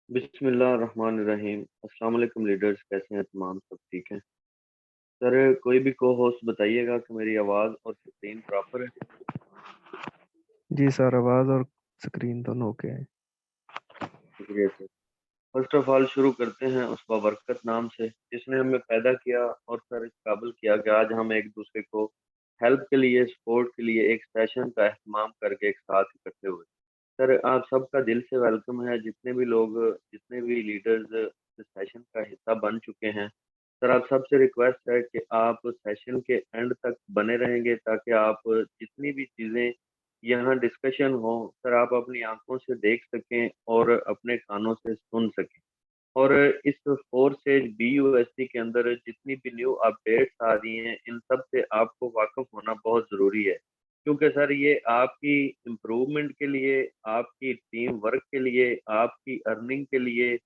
बिस्मिल्लाहिर्रहमानिर्रहीम। अस्सलाम वालेकुम लीडर्स, कैसे हैं तमाम? सब ठीक हैं? सर, कोई भी को होस्ट बताइएगा कि मेरी आवाज़ और स्क्रीन प्रॉपर है। जी सर, आवाज़ और स्क्रीन दोनों ओके हैं। शुक्रिया सर। फर्स्ट ऑफ ऑल शुरू करते हैं उस बाबरकत नाम से जिसने हमें पैदा किया और सर इस काबिल किया कि आज हम एक दूसरे को हेल्प के लिए, सपोर्ट के लिए एक सेशन का एहतमाम करके एक साथ इकट्ठे हुए। सर, आप सबका दिल से वेलकम है। जितने भी लोग, जितने भी लीडर्स इस सेशन का हिस्सा बन चुके हैं, सर आप सबसे रिक्वेस्ट है कि आप सेशन के एंड तक बने रहेंगे ताकि आप जितनी भी चीज़ें यहाँ डिस्कशन हो, सर आप अपनी आंखों से देख सकें और अपने कानों से सुन सकें। और इस फोर्सेज BUSD के अंदर जितनी भी न्यू अपडेट्स आ रही हैं, इन सब से आपको वाकिफ होना बहुत ज़रूरी है, क्योंकि सर ये आपकी इम्प्रूवमेंट के लिए, आपकी टीम वर्क के लिए, आपकी अर्निंग के लिए,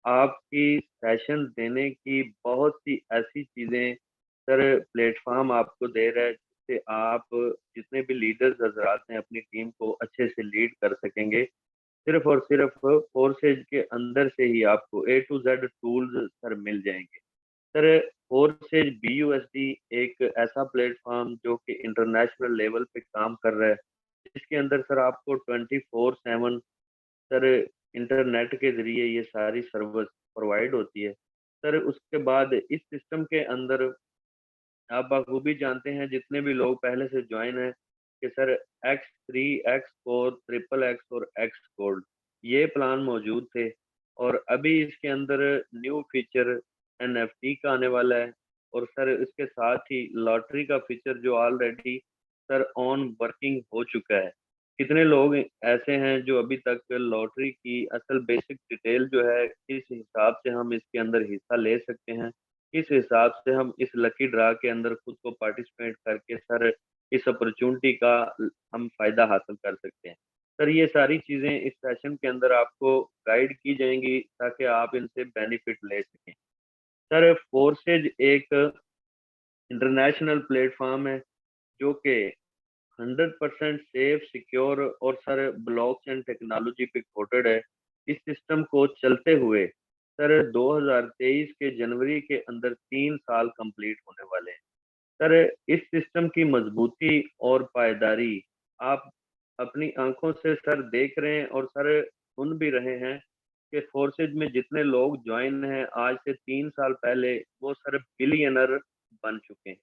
आपकी सेशन देने की बहुत सी ऐसी चीज़ें सर प्लेटफॉर्म आपको दे रहा है, जिससे आप जितने भी लीडर्स हजरात हैं अपनी टीम को अच्छे से लीड कर सकेंगे। सिर्फ और सिर्फ फोर्सेज के अंदर से ही आपको A to Z tools sir मिल जाएंगे। सर, फोर्सेज BUSD एक ऐसा प्लेटफॉर्म जो कि इंटरनेशनल लेवल पे काम कर रहा है, जिसके अंदर सर आपको 24/7 सर इंटरनेट के ज़रिए ये सारी सर्विस प्रोवाइड होती है। सर उसके बाद इस सिस्टम के अंदर आप बखूबी जानते हैं, जितने भी लोग पहले से ज्वाइन हैं, कि sir X3, X4, triple x और एक्स गोल्ड ये प्लान मौजूद थे। और अभी इसके अंदर न्यू फीचर NFT का आने वाला है। और सर इसके साथ ही लॉटरी का फीचर जो ऑलरेडी सर ऑन वर्किंग हो चुका है। कितने लोग ऐसे हैं जो अभी तक लॉटरी की असल बेसिक डिटेल जो है, किस हिसाब से हम इसके अंदर हिस्सा ले सकते हैं, किस हिसाब से हम इस लकी ड्रा के अंदर खुद को पार्टिसिपेट करके सर इस अपॉर्चुनिटी का हम फायदा हासिल कर सकते हैं। सर ये सारी चीजें इस सेशन के अंदर आपको गाइड की जाएंगी ताकि आप इनसे बेनिफिट ले सकें। सर फोर्सेज एक इंटरनेशनल प्लेटफॉर्म है जो कि 100% सेफ, सिक्योर और सर ब्लॉकचेन टेक्नोलॉजी पे कोटेड है। इस सिस्टम को चलते हुए सर 2023 के जनवरी के अंदर 3 साल कंप्लीट होने वाले हैं। सर इस सिस्टम की मजबूती और पायदारी आप अपनी आंखों से सर देख रहे हैं और सर सुन भी रहे हैं कि फोर्सेज में जितने लोग ज्वाइन हैं आज से 3 साल पहले, वो सर बिलियनर बन चुके हैं।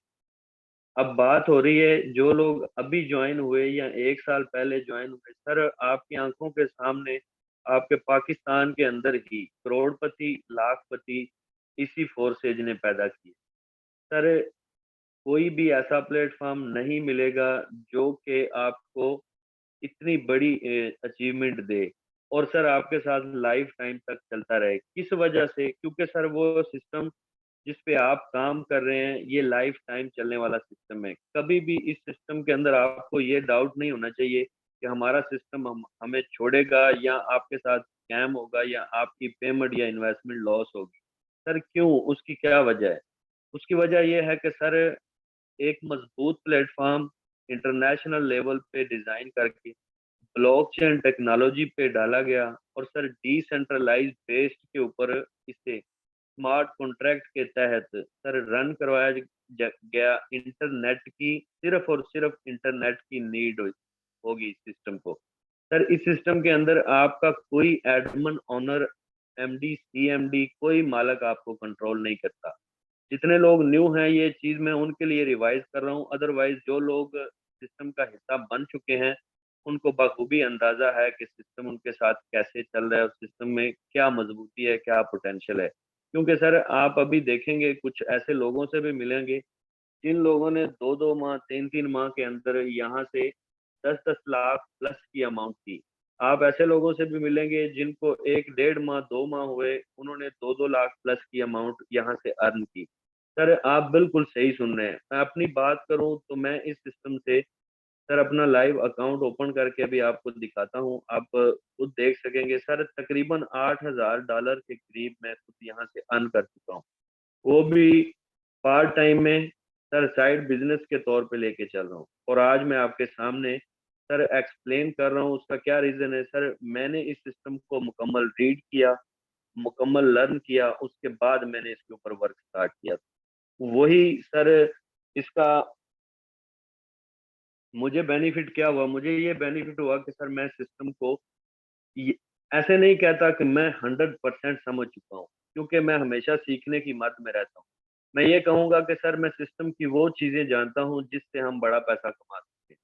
अब बात हो रही है जो लोग अभी ज्वाइन हुए या 1 साल पहले ज्वाइन हुए, सर आपकी आंखों के सामने आपके पाकिस्तान के अंदर ही करोड़पति, लाखपति इसी फोर्सेज ने पैदा किए। सर कोई भी ऐसा प्लेटफॉर्म नहीं मिलेगा जो कि आपको इतनी बड़ी अचीवमेंट दे और सर आपके साथ लाइफ टाइम तक चलता रहे। किस वजह से? क्योंकि सर वो सिस्टम जिस पे आप काम कर रहे हैं ये लाइफ टाइम चलने वाला सिस्टम है। कभी भी इस सिस्टम के अंदर आपको ये डाउट नहीं होना चाहिए कि हमारा सिस्टम हमें छोड़ेगा या आपके साथ स्कैम होगा या आपकी पेमेंट या इन्वेस्टमेंट लॉस होगी। सर क्यों? उसकी क्या वजह है? उसकी वजह यह है कि सर एक मजबूत प्लेटफॉर्म इंटरनेशनल लेवल पे डिजाइन करके ब्लॉकचेन टेक्नोलॉजी पे डाला गया और सर डिसेंट्रलाइज्ड बेस्ड के ऊपर इसे स्मार्ट कॉन्ट्रैक्ट के तहत सर रन करवाया गया। इंटरनेट की सिर्फ और सिर्फ इंटरनेट की नीड होगी इस सिस्टम को। सर इस सिस्टम के अंदर आपका कोई एडमन, ऑनर, MD, CMD कोई मालक आपको कंट्रोल नहीं करता। जितने लोग न्यू हैं ये चीज मैं उनके लिए रिवाइज कर रहा हूँ, अदरवाइज जो लोग सिस्टम का हिस्सा बन चुके हैं उनको बखूबी अंदाजा है कि सिस्टम उनके साथ कैसे चल रहा है और सिस्टम में क्या मजबूती है, क्या पोटेंशियल है। क्योंकि सर आप अभी देखेंगे कुछ ऐसे लोगों से भी मिलेंगे जिन लोगों ने 2-2 माह, 3-3 माह के अंदर यहाँ से 10-10 लाख प्लस की अमाउंट की। आप ऐसे लोगों से भी मिलेंगे जिनको 1 1.5 माह, 2 माह हुए, उन्होंने 2-2 लाख प्लस की अमाउंट यहाँ से अर्न की। सर आप बिल्कुल सही सुन रहे हैं। मैं अपनी बात करूं तो मैं इस सिस्टम से सर अपना लाइव अकाउंट ओपन करके अभी आपको दिखाता हूं। आप खुद देख सकेंगे सर तकरीबन $8,000 के करीब मैं खुद यहाँ से अर्न कर चुका हूँ, वो भी पार्ट टाइम में सर साइड बिजनेस के तौर पे लेके चल रहा हूँ। और आज मैं आपके सामने सर एक्सप्लेन कर रहा हूँ उसका क्या रीजन है। सर मैंने इस सिस्टम को मुकम्मल रीड किया, मुकम्मल लर्न किया, उसके बाद मैंने इसके ऊपर वर्क स्टार्ट किया। वही सर, इसका मुझे बेनिफिट क्या हुआ? मुझे ये बेनिफिट हुआ कि सर मैं सिस्टम को ये ऐसे नहीं कहता कि मैं 100% समझ चुका हूँ, क्योंकि मैं हमेशा सीखने की मद में रहता हूँ। मैं ये कहूँगा कि सर मैं सिस्टम की वो चीज़ें जानता हूँ जिससे हम बड़ा पैसा कमा सकते हैं,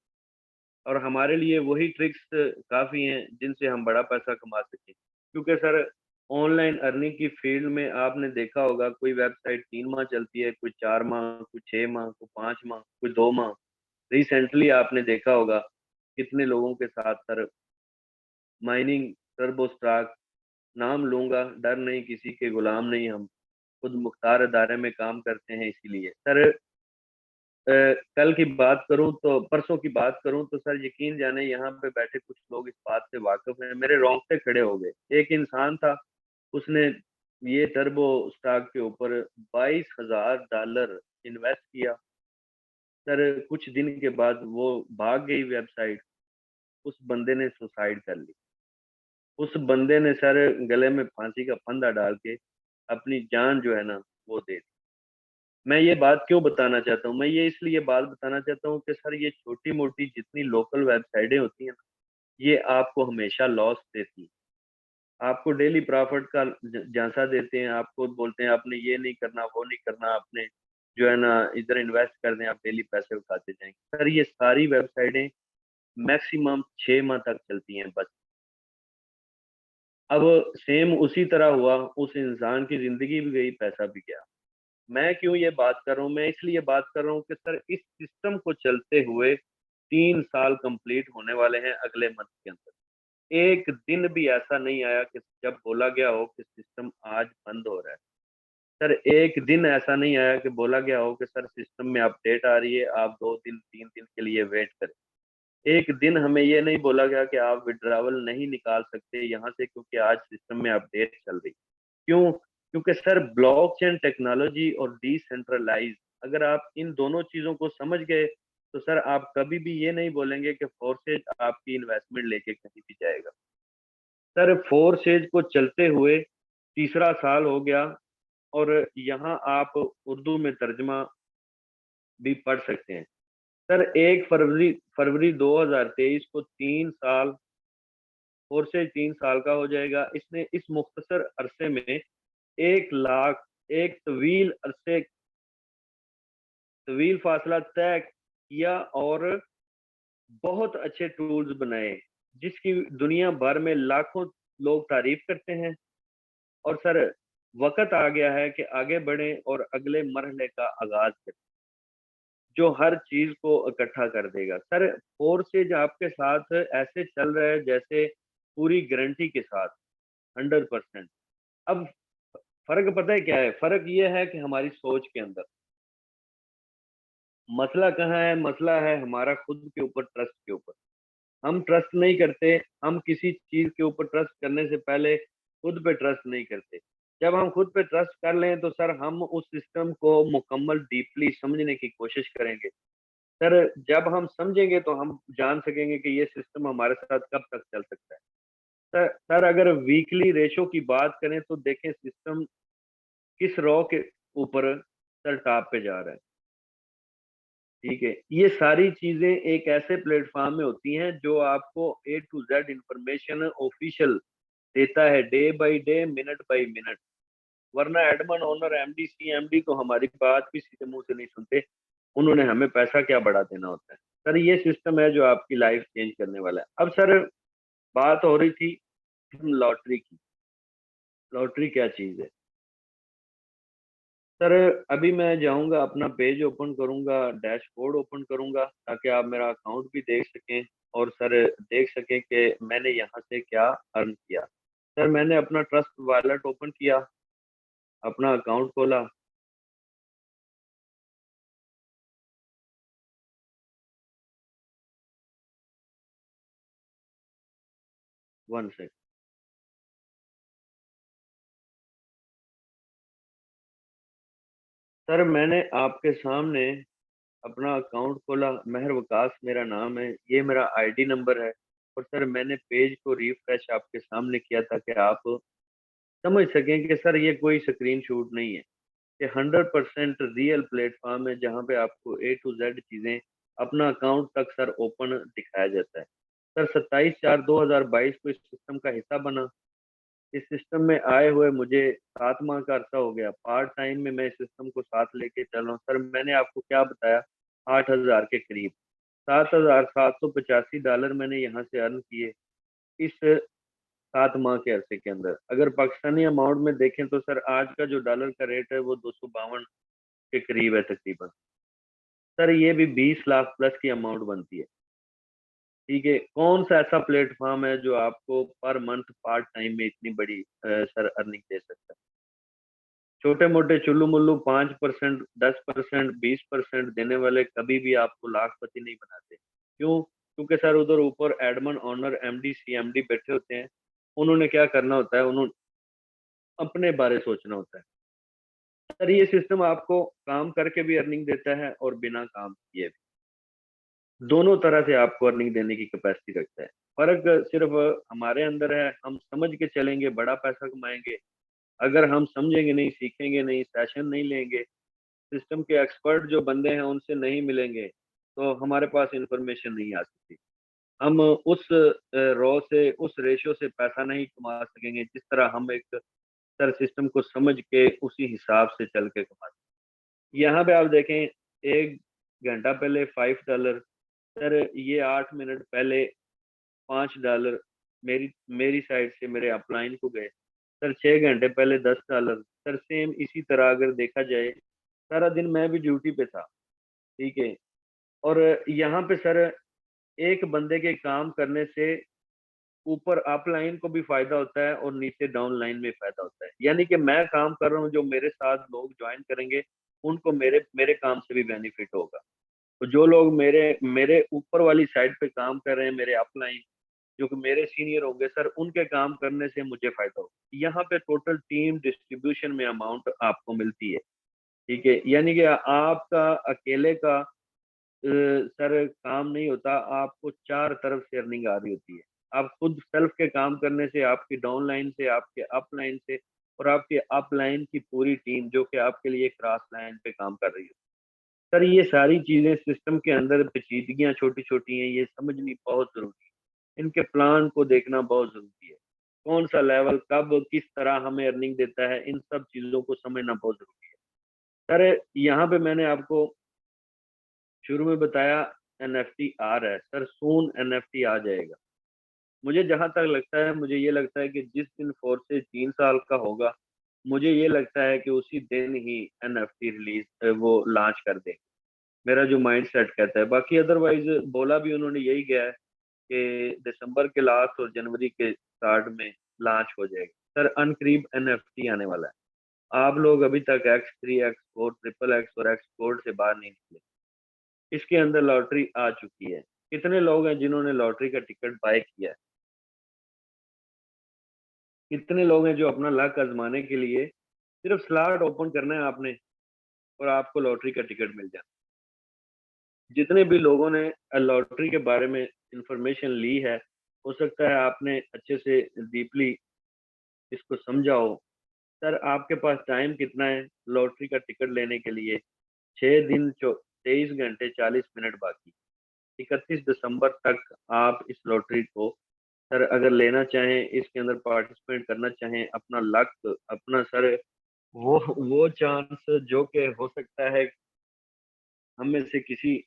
और हमारे लिए वही ट्रिक्स काफ़ी हैं जिनसे हम बड़ा पैसा कमा सकें। क्योंकि सर ऑनलाइन अर्निंग की फील्ड में आपने देखा होगा, कोई वेबसाइट 3 माह चलती है, कोई 4 माह, कोई 6 माह, कोई 5 माह, कोई 2 माह। रिसेंटली आपने देखा होगा कितने लोगों के साथ सर माइनिंग, टर्बोस्टाक, नाम लूँगा, डर नहीं, किसी के गुलाम नहीं हम, खुद मुख्तार अदारे में काम करते हैं इसीलिए। सर कल की बात करूँ तो परसों की बात करूँ तो सर यकीन जाने यहाँ पे बैठे कुछ लोग इस बात से वाकिफ़ हैं, मेरे रोंगटे खड़े हो गए। एक इंसान था, उसने ये टर्बोस्टाक के ऊपर $22,000 इन्वेस्ट किया। सर कुछ दिन के बाद वो भाग गई वेबसाइट, उस बंदे ने सुसाइड कर ली। उस बंदे ने सर गले में फांसी का फंदा डाल के अपनी जान जो है ना वो दे दी। मैं ये बात क्यों बताना चाहता हूँ? मैं ये इसलिए बात बताना चाहता हूँ कि सर ये छोटी-मोटी जितनी लोकल वेबसाइटें होती हैं ना, ये आपको हमेशा लॉस देती हैं। आपको डेली प्रॉफिट का झांसा देते हैं, आपको बोलते हैं आपने ये नहीं करना, वो नहीं करना, आपने जो है ना इधर इन्वेस्ट कर दें, आप डेली पैसे उठाते जाएँगे। सर ये सारी वेबसाइटें मैक्सिमम 6 माह तक चलती हैं बस। अब सेम उसी तरह हुआ, उस इंसान की ज़िंदगी भी गई, पैसा भी गया। मैं क्यों ये बात कर रहा हूँ? मैं इसलिए बात कर रहा हूँ कि सर इस सिस्टम को चलते हुए 3 साल कंप्लीट होने वाले हैं अगले मंथ के अंदर। एक दिन भी ऐसा नहीं आया कि जब बोला गया हो कि सिस्टम आज बंद हो रहा है। सर एक दिन ऐसा नहीं आया कि बोला गया हो कि सर सिस्टम में अपडेट आ रही है, आप 2 दिन, 3 दिन के लिए वेट करें। एक दिन हमें ये नहीं बोला गया कि आप विथड्रॉवल नहीं निकाल सकते यहाँ से, क्योंकि आज सिस्टम में अपडेट चल रही। क्यों? क्योंकि सर ब्लॉकचेन टेक्नोलॉजी और डिसेंट्रलाइज़, अगर आप इन दोनों चीज़ों को समझ गए, तो सर आप कभी भी ये नहीं बोलेंगे कि फोर्सेज़ आपकी इन्वेस्टमेंट लेके कहीं भी जाएगा। सर फोर्सेज़ को चलते हुए तीसरा साल हो गया, और यहाँ आप उर्दू में तर्जुमा भी पढ़ सकते हैं। सर 1 फरवरी फरवरी 2023 को 3 साल और से 3 साल का हो जाएगा। इसने इस मुख्तसर अरसे में 1 लाख, एक तवील फासला तय किया और बहुत अच्छे टूल्स बनाए, जिसकी दुनिया भर में लाखों लोग तारीफ करते हैं। और सर वक़्त आ गया है कि आगे बढ़ें और अगले मरहले का आगाज़ करें, जो हर चीज़ को इकट्ठा कर देगा। सर फोर्सेज आपके साथ ऐसे चल रहा है जैसे पूरी गारंटी के साथ 100%। अब फ़र्क पता है क्या है? फ़र्क ये है कि हमारी सोच के अंदर। मसला कहाँ है? मसला है हमारा खुद के ऊपर, ट्रस्ट के ऊपर। हम ट्रस्ट नहीं करते, हम किसी चीज़ के ऊपर ट्रस्ट करने से पहले खुद पे ट्रस्ट नहीं करते। जब हम खुद पे ट्रस्ट कर लें तो सर हम उस सिस्टम को मुकम्मल डीपली समझने की कोशिश करेंगे। सर जब हम समझेंगे तो हम जान सकेंगे कि ये सिस्टम हमारे साथ कब तक चल सकता है। सर अगर वीकली रेशो की बात करें तो देखें सिस्टम किस रॉ के ऊपर सर टॉप पे जा रहा है। ठीक है, ये सारी चीजें एक ऐसे प्लेटफॉर्म में होती हैं जो आपको ए टू जेड इंफॉर्मेशन ऑफिशियल देता है, day by day, minute by minute. वरना एडमन ओनर एमडी सीएमडी तो हमारी बात भी सीधे मुंह से नहीं सुनते, उन्होंने हमें पैसा क्या बढ़ा देना होता है। सर ये सिस्टम है जो आपकी लाइफ चेंज करने वाला है। अब सर बात हो रही थी लॉटरी की। लॉटरी क्या चीज है? सर अभी मैं जाऊंगा, अपना पेज ओपन करूंगा, डैशबोर्ड ओपन करूंगा, ताकि आप मेरा अकाउंट भी देख सकें और सर देख सकें कि मैंने यहाँ से क्या अर्न किया। सर मैंने अपना ट्रस्ट वॉलेट ओपन किया, अपना अकाउंट खोला। वन से सर मैंने आपके सामने अपना अकाउंट खोला, महर वकास मेरा नाम है, ये मेरा आईडी नंबर है। और सर मैंने पेज को रिफ्रेश आपके सामने किया था कि आप समझ सकें कि सर ये कोई स्क्रीन शूट नहीं है, ये 100% रियल प्लेटफॉर्म है जहाँ पे आपको ए टू जेड चीजें अपना अकाउंट तक सर ओपन दिखाया जाता है। सर 27/4/2022 को इस सिस्टम का हिस्सा बना। इस सिस्टम में आए हुए मुझे 7 माह का अरसा हो गया। पार्ट टाइम में मैं इस सिस्टम को साथ लेके चल रहा हूँ। सर मैंने आपको क्या बताया, 8,000 के करीब, $7,785 मैंने यहाँ से अर्न किए इस 7 माह के अरसे के अंदर। अगर पाकिस्तानी अमाउंट में देखें तो सर आज का जो डॉलर का रेट है वो 252 के करीब है तकरीबन। सर ये भी 20 लाख प्लस की अमाउंट बनती है। ठीक है, कौन सा ऐसा प्लेटफॉर्म है जो आपको पर मंथ पार्ट टाइम में इतनी बड़ी सर अर्निंग दे सकता है? छोटे मोटे चुल्लू मुल्लू 5%, 10%, 20% देने वाले कभी भी आपको लाखपति नहीं बनाते। क्यों? क्योंकि सर उधर ऊपर एडमन ओनर एमडी सीएमडी बैठे होते हैं। उन्होंने क्या करना होता है, उन्होंने अपने बारे सोचना होता है। सर ये सिस्टम आपको काम करके भी अर्निंग देता है और बिना काम किए भी, दोनों तरह से आपको अर्निंग देने की कैपेसिटी रखता है। फर्क सिर्फ हमारे अंदर है, हम समझ के चलेंगे बड़ा पैसा कमाएंगे। अगर हम समझेंगे नहीं, सीखेंगे नहीं, सेशन नहीं लेंगे, सिस्टम के एक्सपर्ट जो बंदे हैं उनसे नहीं मिलेंगे, तो हमारे पास इंफॉर्मेशन नहीं आ सकती। हम उस रॉ से, उस रेशियो से पैसा नहीं कमा सकेंगे जिस तरह हम एक सर सिस्टम को समझ के उसी हिसाब से चल के कमाते हैं। यहाँ पे आप देखें, 1 घंटा पहले $5, सर ये 8 मिनट पहले $5 मेरी मेरी साइड से मेरे अपलाइन को गए। सर 6 घंटे पहले $10। सर सेम इसी तरह अगर देखा जाए, सारा दिन मैं भी ड्यूटी पे था। ठीक है, और यहाँ पे सर एक बंदे के काम करने से ऊपर अप लाइन को भी फायदा होता है और नीचे डाउन लाइन में फायदा होता है। यानी कि मैं काम कर रहा हूँ, जो मेरे साथ लोग ज्वाइन करेंगे उनको मेरे मेरे काम से भी बेनिफिट होगा। तो जो लोग मेरे मेरे ऊपर वाली साइड पे काम कर रहे हैं, मेरे अपलाइन जो कि मेरे सीनियर होंगे सर, उनके काम करने से मुझे फायदा होगा। यहाँ पे टोटल टीम डिस्ट्रीब्यूशन में अमाउंट आपको मिलती है। ठीक है, यानी कि आपका अकेले का सर काम नहीं होता, आपको चार तरफ से अर्निंग आ रही होती है। आप खुद सेल्फ के काम करने से, आपकी डाउन लाइन से, आपके अप लाइन से, और आपके अप लाइन की पूरी टीम जो कि आपके लिए क्रॉस लाइन पे काम कर रही है। सर ये सारी चीजें सिस्टम के अंदर पेचीदगियां छोटी छोटी हैं, ये समझनी बहुत जरूरी है। इनके प्लान को देखना बहुत जरूरी है। कौन सा लेवल कब किस तरह हमें अर्निंग देता है, इन सब चीजों को समझना बहुत जरूरी है। सर यहाँ पे मैंने आपको शुरू में बताया एनएफटी आ रहा है। सर सून एनएफटी आ जाएगा। मुझे जहां तक लगता है, मुझे ये लगता है कि जिस दिन फोर्सेज 3 साल का होगा, मुझे ये लगता है कि उसी दिन ही एनएफटी रिलीज वो लॉन्च कर दे। मेरा जो माइंड सेट कहता है, बाकी अदरवाइज बोला भी उन्होंने यही गया है कि दिसंबर के लास्ट और जनवरी के स्टार्ट में लॉन्च हो जाएगा। सर अनकरीब एनएफटी आने वाला है। आप लोग अभी तक X3, X4, ट्रिपल एक्स और एक्स कोड से बाहर नहीं निकले। इसके अंदर लॉटरी आ चुकी है। कितने लोग हैं जिन्होंने लॉटरी का टिकट बाय किया है? कितने लोग हैं जो अपना लक आजमाने के लिए सिर्फ स्लॉट ओपन करना है आपने और आपको लॉटरी का टिकट मिल जाए? जितने भी लोगों ने लॉटरी के बारे में इंफॉर्मेशन ली है, हो सकता है आपने अच्छे से डीपली इसको समझा हो। सर आपके पास टाइम कितना है लॉटरी का टिकट लेने के लिए? 6 दिन 23 घंटे 40 मिनट बाकी। 31 दिसंबर तक आप इस लॉटरी को सर अगर लेना चाहें, इसके अंदर पार्टिसिपेट करना चाहें, अपना लक, अपना सर वो चांस जो कि हो सकता है हम में से किसी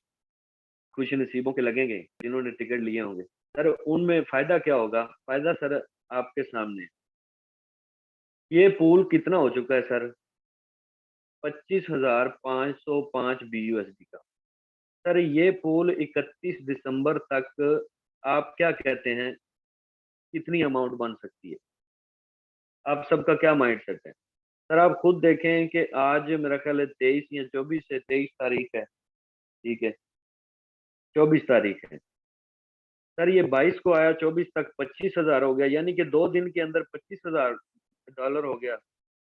खुश नसीबों के लगेंगे जिन्होंने टिकट लिए होंगे। सर उनमें फायदा क्या होगा? फायदा सर आपके सामने है। ये पूल कितना हो चुका है सर? 25,505 BUSD का। सर ये पूल 31 दिसंबर तक आप क्या कहते हैं कितनी अमाउंट बन सकती है? आप सबका क्या माइंड सेट है? सर आप खुद देखें कि आज मेरा ख्याल है 23 या 24 से 23 तारीख है। ठीक है, 24 तारीख है। सर ये 22 को आया, 24 तक 25,000 हो गया, यानी कि 2 दिन के अंदर $25,000 हो गया।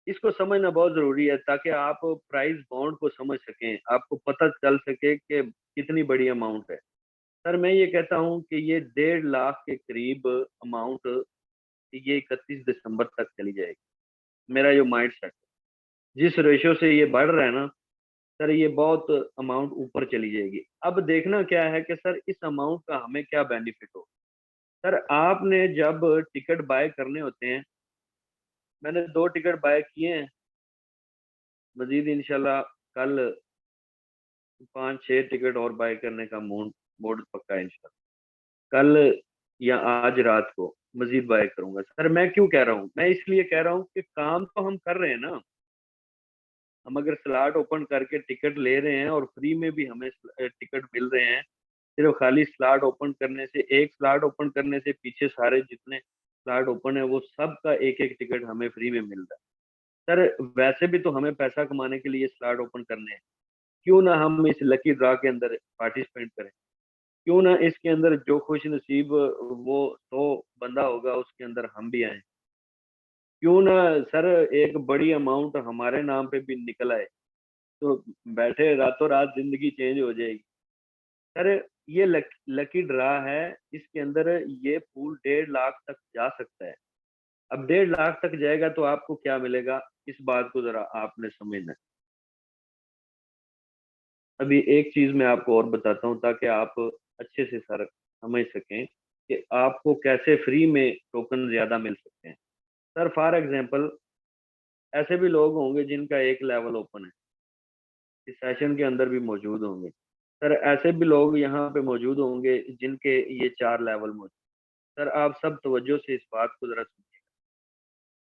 इसको समझना बहुत जरूरी है ताकि आप प्राइस बॉन्ड को समझ सकें, आपको पता चल सके कि कितनी बड़ी अमाउंट है। सर मैं ये कहता हूँ कि ये 1.5 लाख के करीब अमाउंट ये 31 दिसंबर तक चली जाएगी। मेरा जो माइंड सेट, जिस रेशो से ये बढ़ रहा है ना सर, ये बहुत अमाउंट ऊपर चली जाएगी। अब देखना क्या है कि सर इस अमाउंट का हमें क्या बेनिफिट हो। सर आपने जब टिकट बाय करने होते हैं, मैंने 2 टिकट बाय किए हैं, मजीद इंशाल्लाह कल 5-6 टिकट और बाय करने का मूड मूड पक्का है इंशाल्लाह। कल या आज रात को मजीद बाय करूंगा। सर मैं क्यों कह रहा हूँ, मैं इसलिए कह रहा हूँ कि काम तो हम कर रहे हैं ना। हम अगर स्लॉट ओपन करके टिकट ले रहे हैं और फ्री में भी हमें टिकट मिल रहे हैं, सिर्फ खाली स्लॉट ओपन करने से, एक स्लॉट ओपन करने से पीछे सारे जितने स्लॉट ओपन है वो सब का एक एक टिकट हमें फ्री में मिल रहा है। सर वैसे भी तो हमें पैसा कमाने के लिए स्लॉट ओपन करने हैं, क्यों ना हम इस लकी ड्रा के अंदर पार्टिसिपेट करें। क्यों ना इसके अंदर जो खुश नसीब वो 100 बंदा होगा उसके अंदर हम भी आए। क्यों ना सर एक बड़ी अमाउंट हमारे नाम पे भी निकल आए, तो बैठे रातों रात जिंदगी चेंज हो जाएगी। सर ये लकी ड्रा है, इसके अंदर ये पूल 1.5 लाख तक जा सकता है। अब 1.5 लाख तक जाएगा तो आपको क्या मिलेगा, इस बात को जरा आपने समझना है। अभी एक चीज मैं आपको और बताता हूँ ताकि आप अच्छे से सर समझ सकें कि आपको कैसे फ्री में टोकन ज्यादा मिल सकते हैं। सर फॉर एग्जांपल ऐसे भी लोग होंगे जिनका एक लेवल ओपन है, इस सेशन के अंदर भी मौजूद होंगे। सर ऐसे भी लोग यहाँ पे मौजूद होंगे जिनके ये 4 लेवल मौजूद। सर आप सब तवज्जो से इस बात को जरा सुनिए।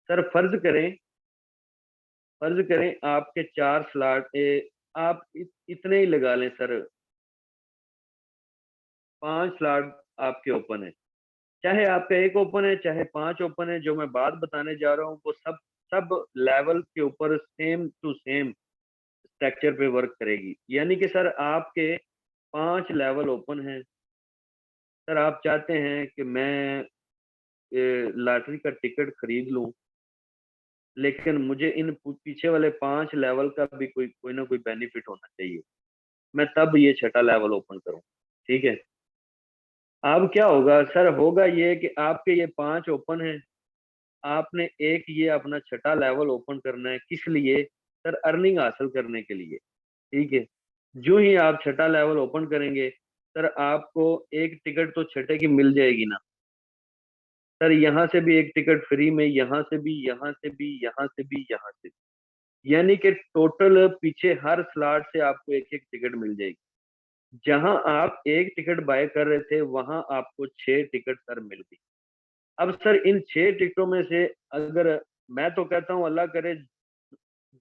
सर फर्ज करें आपके 4 स्लॉट, आप इतने ही लगा लें सर, 5 स्लॉट आपके ओपन है। चाहे आपका एक ओपन है चाहे 5 ओपन है, जो मैं बात बताने जा रहा हूँ वो सब सब लेवल के ऊपर सेम टू सेम स्ट्रक्चर पे वर्क करेगी। यानी कि सर आपके 5 लेवल ओपन है। सर आप चाहते हैं कि मैं लॉटरी का टिकट खरीद लूं, लेकिन मुझे इन पीछे वाले 5 लेवल का भी कोई कोई ना कोई बेनिफिट होना चाहिए, मैं तब ये छठा लेवल ओपन करूं। ठीक है। अब क्या होगा सर, होगा ये कि आपके ये 5 ओपन है, आपने एक ये अपना छठा लेवल ओपन करना है, किस लिए सर, अर्निंग हासिल करने के लिए। ठीक है। जो ही आप छठा लेवल ओपन करेंगे सर, आपको एक टिकट तो छठे की मिल जाएगी ना सर, यहाँ से भी एक टिकट फ्री में, यहाँ से भी, यहाँ से भी, यहाँ से भी, यहाँ से भी। यानी कि टोटल पीछे हर स्लॉट से आपको एक एक टिकट मिल जाएगी। जहां आप एक टिकट बाय कर रहे थे वहां आपको 6 टिकट सर मिल गई। अब सर इन 6 टिकटों में से अगर, मैं तो कहता हूँ अल्लाह करे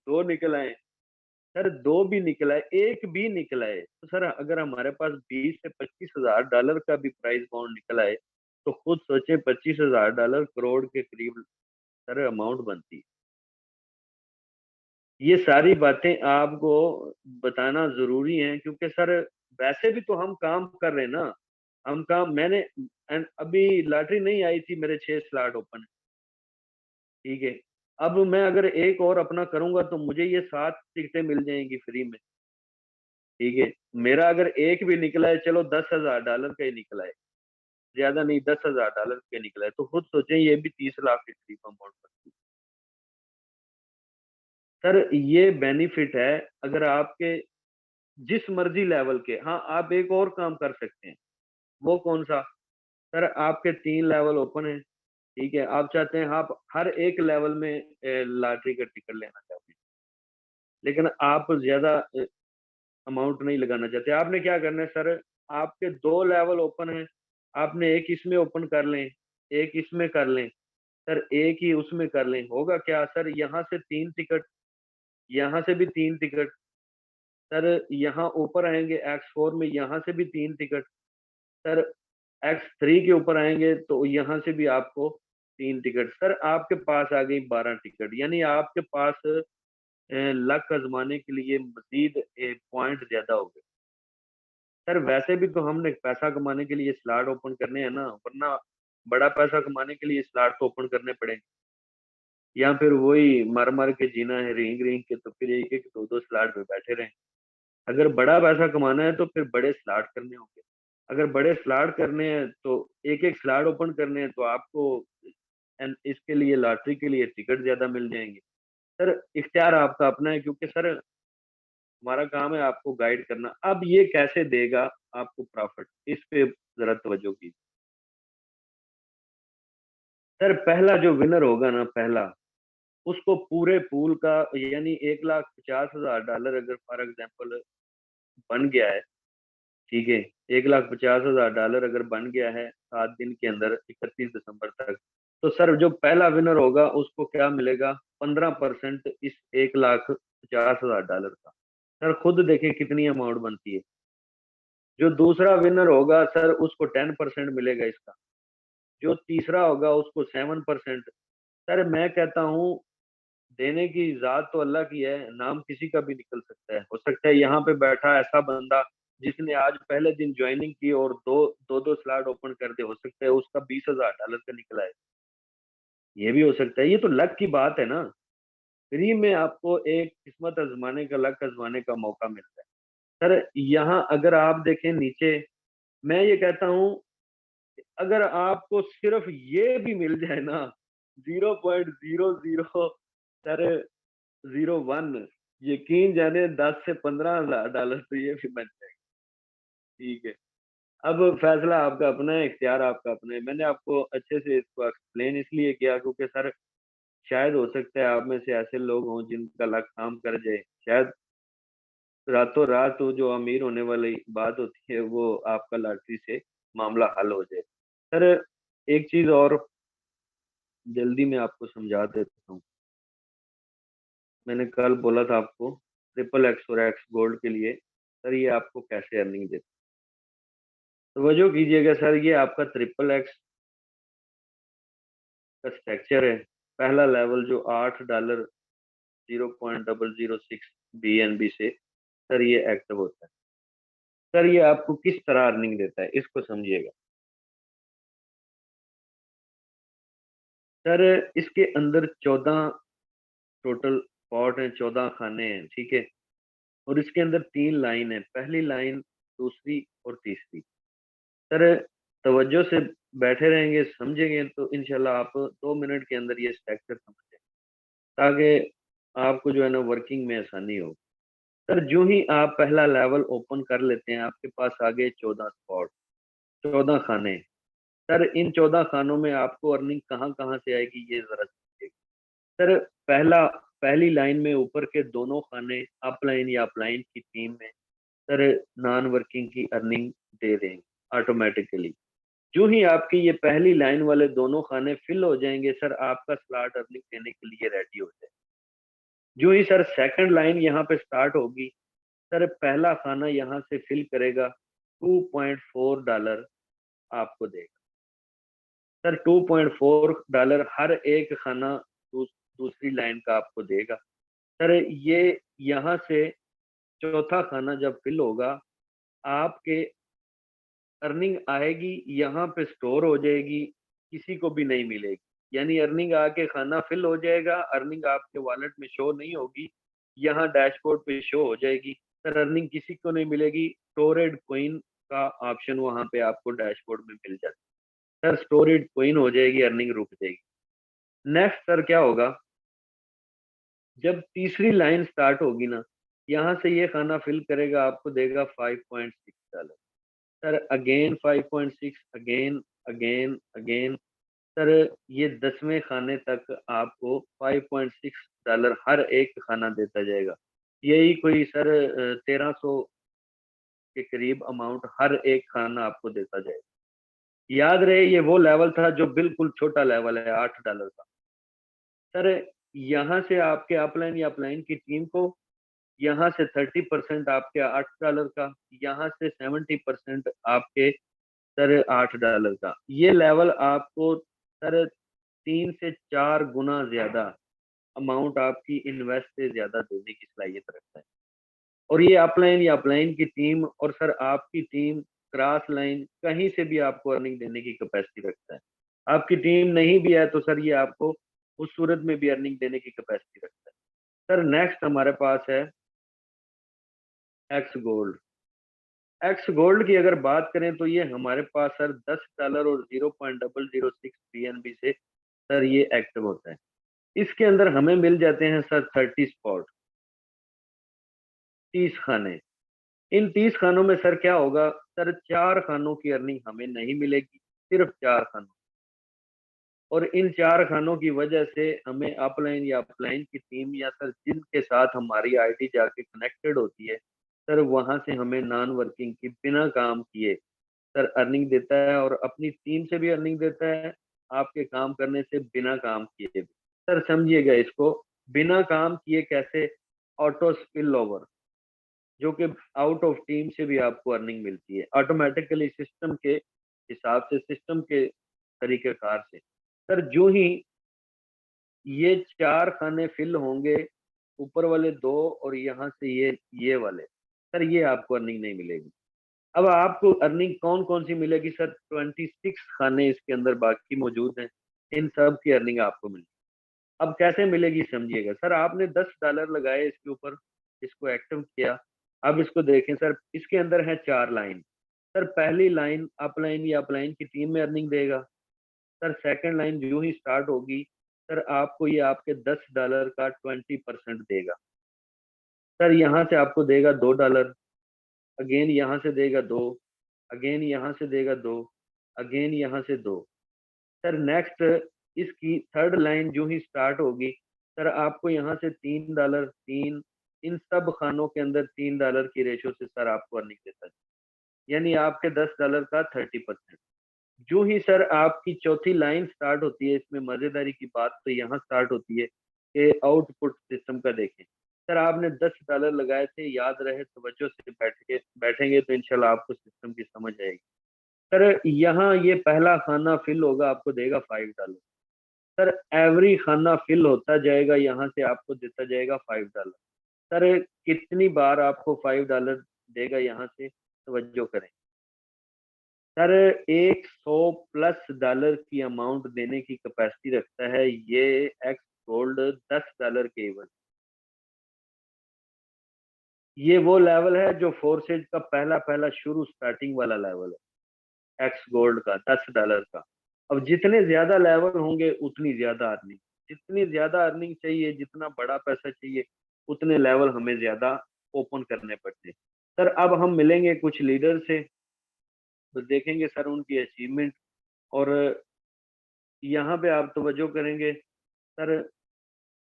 2 निकल आए, सर 2 भी निकल आए, एक भी निकल आए, तो सर अगर हमारे पास 20 से 25 हजार डॉलर का भी प्राइस बॉन्ड निकल आए, तो खुद सोचे 25 हजार डॉलर करोड़ के करीब सर अमाउंट बनती है। ये सारी बातें आपको बताना जरूरी है क्योंकि सर वैसे भी तो हम काम कर रहे हैं ना। हम काम मैंने अभी लॉटरी नहीं आई थी, मेरे 6 स्लॉट ओपन है। ठीक है। अब मैं अगर एक और अपना करूंगा तो मुझे ये 7 टिकटें मिल जाएंगी फ्री में। ठीक है। मेरा अगर एक भी निकला है, चलो 10 हजार डॉलर का ही निकला है, ज्यादा नहीं, 10 हजार डॉलर का निकला है, तो खुद सोचें ये भी 30 लाख के करीब अमाउंट बनती है। सर ये बेनिफिट है अगर आपके जिस मर्जी लेवल के। हाँ आप एक और काम कर सकते हैं, वो कौन सा, सर आपके 3 लेवल ओपन है। ठीक है। आप चाहते हैं आप हर एक लेवल में लॉटरी का टिकट लेना चाहते हैं, लेकिन आप ज्यादा अमाउंट नहीं लगाना चाहते। आपने क्या करना है सर, आपके 2 लेवल ओपन है, आपने एक इसमें ओपन कर लें, एक इसमें कर लें, सर एक ही उसमें कर लें। होगा क्या सर, यहाँ से 3 टिकट, यहाँ से भी 3 टिकट, सर यहाँ ऊपर आएंगे X4 में, यहाँ से भी 3 टिकट, सर X3 के ऊपर आएंगे तो यहाँ से भी आपको 3 टिकट, सर आपके पास आ गई 12 टिकट। यानी आपके पास लक आजमाने के लिए मजीद पॉइंट ज्यादा हो गए। सर वैसे भी तो हमने पैसा कमाने के लिए स्लॉट ओपन करने हैं ना, वरना बड़ा पैसा कमाने के लिए स्लॉट तो ओपन करने पड़ेंगे, या फिर वही मर मर के जीना है रिंग रिंग के, तो फिर एक एक दो दो स्लॉट पे बैठे रहें। अगर बड़ा पैसा कमाना है तो फिर बड़े स्लॉट करने होंगे। अगर बड़े स्लॉट करने हैं तो एक एक स्लॉट ओपन करने हैं तो आपको एंड इसके लिए लॉटरी के लिए टिकट ज्यादा मिल जाएंगे। सर इख्तियार आपका अपना है, क्योंकि सर हमारा काम है आपको गाइड करना। अब ये कैसे देगा आपको प्रॉफिट, इस पे जरा तवज्जो कीजिए। सर पहला जो विनर होगा ना, पहला, उसको पूरे पूल का, यानी 1,50,000 डॉलर अगर फॉर एग्जाम्पल बन गया है, ठीक है, 1,50,000 डॉलर अगर बन गया है 7 दिन के अंदर 31 दिसंबर तक, तो सर जो पहला विनर होगा उसको क्या मिलेगा? 15% इस 1,50,000 डॉलर का। सर खुद देखें कितनी अमाउंट बनती है। जो दूसरा विनर होगा सर उसको 10% मिलेगा इसका। जो तीसरा होगा उसको 7%। सर मैं कहता हूँ देने की जात तो अल्लाह की है, नाम किसी का भी निकल सकता है। हो सकता है यहाँ पे बैठा ऐसा बंदा जिसने आज पहले दिन ज्वाइनिंग की और दो दो स्लॉट ओपन कर दे, हो सकता है उसका 20,000 डॉलर का निकला है। ये भी हो सकता है, ये तो लक की बात है ना। फ्री में आपको एक किस्मत आजमाने का, लक आजमाने का मौका मिलता है। सर यहाँ अगर आप देखें नीचे, मैं ये कहता हूँ अगर आपको सिर्फ ये भी मिल जाए ना, 0.00 सर 01, यकीन जाने 10 से 15 हजार डॉलर तो ये भी बन जाएगा। ठीक है, अब फैसला आपका अपना है, इख्तियार आपका अपना है। मैंने आपको अच्छे से इसको एक्सप्लेन इसलिए किया क्योंकि सर शायद हो सकता है आप में से ऐसे लोग हों जिनका लक काम कर जाए, शायद रातों रात वो जो अमीर होने वाली बात होती है वो आपका लॉटरी से मामला हल हो जाए। सर एक चीज और जल्दी में आपको समझा देता हूँ। मैंने कल बोला था आपको ट्रिपल एक्स और एक्स गोल्ड के लिए, सर ये आपको कैसे अर्निंग देते हैं। तवज्जो कीजिएगा सर, ये आपका ट्रिपल एक्स का स्ट्रक्चर है। पहला लेवल जो $8 BNB से सर ये एक्टिव होता है। सर ये आपको किस तरह अर्निंग देता है इसको समझिएगा। सर इसके अंदर 14 टोटल पॉट हैं, 14 खाने हैं, ठीक है। और इसके अंदर 3 लाइन है, पहली लाइन, दूसरी और तीसरी। सर तवज्जो से बैठे रहेंगे, समझेंगे तो इंशाल्लाह आप 2 मिनट के अंदर ये स्ट्रक्चर समझ जाए, ताकि आपको जो है ना वर्किंग में आसानी हो। सर जो ही आप पहला लेवल ओपन कर लेते हैं आपके पास आ गए 14 स्पॉट, 14 खाने। सर इन 14 खानों में आपको अर्निंग कहाँ कहाँ से आएगी ये जरा समझिए। सर पहली लाइन में ऊपर के दोनों खाने अपलाइन या अपलाइन की टीम में सर नॉन वर्किंग की अर्निंग दे देंगे ऑटोमेटिकली। जो ही आपकी ये पहली लाइन वाले दोनों खाने फिल हो जाएंगे सर आपका स्लॉट अर्निंग देने के लिए रेडी हो जाए। जो ही सर सेकंड लाइन यहाँ पे स्टार्ट होगी, सर पहला खाना यहाँ से फिल करेगा, $2.4 आपको देगा। सर $2.4 हर एक खाना दूसरी लाइन का आपको देगा। सर ये यहाँ से चौथा खाना जब फिल होगा आपके अर्निंग आएगी, यहाँ पे स्टोर हो जाएगी, किसी को भी नहीं मिलेगी। यानी अर्निंग आके खाना फिल हो जाएगा, अर्निंग आपके वॉलेट में शो नहीं होगी, यहाँ डैशबोर्ड पे शो हो जाएगी। सर अर्निंग किसी को नहीं मिलेगी, स्टोरेड कोइन का ऑप्शन वहाँ पे आपको डैशबोर्ड में मिल जाता है। सर स्टोरेड कोइन हो जाएगी, अर्निंग रुक जाएगी। नेक्स्ट सर क्या होगा, जब तीसरी लाइन स्टार्ट होगी ना, यहाँ से ये खाना फिल करेगा, आपको देगा $5.6। Sir again 5.6, again again again. Sir ये 10वें खाने तक आपको $5.6 हर एक खाना देता जाएगा। यही कोई सर 1300 के करीब अमाउंट हर एक खाना आपको देता जाएगा। याद रहे ये वो लेवल था जो बिल्कुल छोटा लेवल है, $8 का। सर यहाँ से आपके अपलाइन या अपलाइन की टीम को, यहाँ से 30% आपके $8 का, यहाँ से 70% आपके सर $8 का। ये लेवल आपको सर 3 से 4 गुना ज्यादा अमाउंट आपकी इन्वेस्ट से ज्यादा देने की सलाहियत रखता है। और ये अपलाइन या अपलाइन की टीम और सर आपकी टीम क्रॉस लाइन कहीं से भी आपको अर्निंग देने की कैपेसिटी रखता है। आपकी टीम नहीं भी है तो सर ये आपको उस सूरत में भी अर्निंग देने की कैपेसिटी रखता है। सर नेक्स्ट हमारे पास है एक्स गोल्ड। एक्स गोल्ड की अगर बात करें तो ये हमारे पास सर $10 और 0.006 BNB से सर ये एक्टिव होता है। इसके अंदर हमें मिल जाते हैं सर 30 स्पॉट, 30 खाने। इन 30 खानों में सर क्या होगा, सर 4 खानों की अर्निंग हमें नहीं मिलेगी, सिर्फ 4 खानों। और इन 4 खानों की वजह से हमें अपलाइन या अपलाइन की टीम या सर जिनके साथ हमारी आईडी जाके कनेक्टेड होती है, सर वहां से हमें नॉन वर्किंग की बिना काम किए सर अर्निंग देता है, और अपनी टीम से भी अर्निंग देता है, आपके काम करने से बिना काम किए भी। सर समझिएगा इसको, बिना काम किए कैसे, ऑटो स्पिल ओवर, जो कि आउट ऑफ टीम से भी आपको अर्निंग मिलती है ऑटोमेटिकली सिस्टम के हिसाब से, सिस्टम के तरीकेकार से। सर जो ही ये 4 खाने फिल होंगे, ऊपर वाले 2 और यहाँ से ये वाले, सर ये आपको अर्निंग नहीं मिलेगी। अब आपको अर्निंग कौन कौन सी मिलेगी सर, 26 खाने इसके अंदर बाकी मौजूद हैं, इन सब की अर्निंग आपको मिलेगी। अब कैसे मिलेगी समझिएगा, सर आपने $10 लगाए इसके ऊपर, इसको एक्टिव किया। अब इसको देखें सर, इसके अंदर है 4 लाइन। सर पहली लाइन अपलाइन या अपलाइन की टीम में अर्निंग देगा। सर सेकंड लाइन जो ही स्टार्ट होगी, सर आपको ये आपके $10 का 20% देगा। सर यहाँ से आपको देगा $2, अगेन यहाँ से देगा 2, अगेन यहाँ से देगा 2, अगेन यहाँ से 2। सर नेक्स्ट इसकी थर्ड लाइन जो ही स्टार्ट होगी, सर आपको यहाँ से $3, 3, इन सब खानों के अंदर $3 की रेशो से सर आपको अर्निंग देता है, यानी आपके $10 का 30%। जो ही सर आपकी चौथी लाइन स्टार्ट होती है, इसमें मजेदारी की बात तो यहाँ स्टार्ट होती है कि आउटपुट सिस्टम का देखें। सर आपने $10 लगाए थे, याद रहे तवज्जो से बैठेंगे तो इंशाल्लाह आपको सिस्टम की समझ आएगी। सर यहाँ ये पहला खाना फिल होगा, आपको देगा $5। सर एवरी खाना फिल होता जाएगा, यहाँ से आपको देता जाएगा $5। सर कितनी बार आपको $5 देगा, यहाँ से तवज्जो करें। सर 100+ डॉलर की अमाउंट देने की कैपेसिटी रखता है ये एक्स गोल्ड $10 के एवज। ये वो लेवल है जो फोर्सेज का पहला पहला शुरू स्टार्टिंग वाला लेवल है, एक्स गोल्ड का $10 का। अब जितने ज्यादा लेवल होंगे उतनी ज्यादा अर्निंग, जितनी ज्यादा अर्निंग चाहिए, जितना बड़ा पैसा चाहिए, उतने लेवल हमें ज्यादा ओपन करने पड़ते हैं। सर अब हम मिलेंगे कुछ लीडर से, तो देखेंगे सर उनकी अचीवमेंट। और यहाँ पे आप तवज्जो करेंगे सर,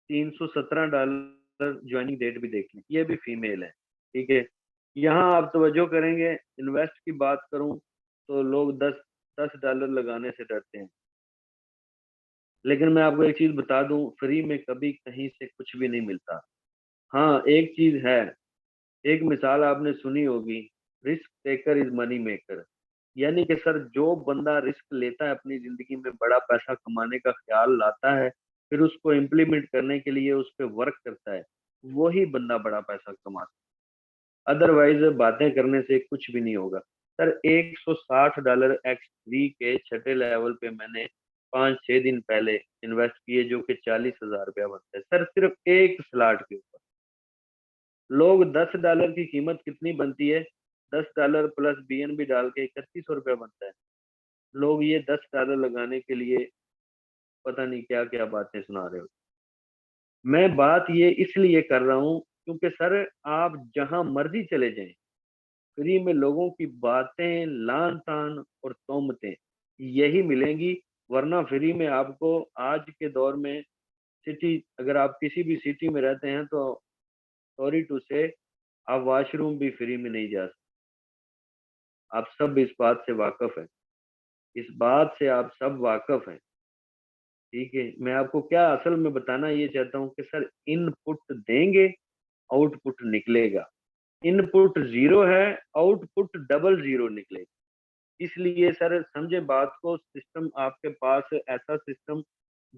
$317 ज्वाइनिंग डेट भी देख लें, ये भी फीमेल है, ठीक है। यहाँ आप तवज्जो करेंगे, इन्वेस्ट की बात करूं तो लोग $10 लगाने से डरते हैं, लेकिन मैं आपको एक चीज बता दूं, फ्री में कभी कहीं से कुछ भी नहीं मिलता। हाँ एक चीज है, एक मिसाल आपने सुनी होगी, risk taker is money maker. यानी कि सर जो बंदा रिस्क लेता है, अपनी जिंदगी में बड़ा पैसा कमाने का ख्याल लाता है, फिर उसको इम्प्लीमेंट करने के लिए उस पर वर्क करता है, वही बंदा बड़ा पैसा कमाता है। अदरवाइज बातें करने से कुछ भी नहीं होगा। सर $160 X3 के छठे लेवल पे मैंने 5-6 दिन पहले इन्वेस्ट किए, जो कि $40,000 बनता है सर, सिर्फ एक स्लॉट के ऊपर। लोग $10 की कीमत कितनी बनती है, $10 प्लस BNB डाल के $3100 बनता है। लोग ये $10 लगाने के लिए पता नहीं क्या क्या बातें सुना रहे हो। मैं बात ये इसलिए कर रहा हूँ क्योंकि सर आप जहां मर्जी चले जाएं, फ्री में लोगों की बातें, लान तान और तोमतें यही मिलेंगी। वरना फ्री में आपको आज के दौर में सिटी, अगर आप किसी भी सिटी में रहते हैं तो सॉरी टू से, आप वॉशरूम भी फ्री में नहीं जा सकते। आप सब इस बात से वाकिफ हैं, इस बात से आप सब वाकिफ हैं, ठीक है। मैं आपको क्या असल में बताना ये चाहता हूँ कि सर इनपुट देंगे, आउटपुट निकलेगा। इनपुट 0 है, आउटपुट डबल 0 निकलेगा। इसलिए सर समझे बात को, सिस्टम आपके पास ऐसा सिस्टम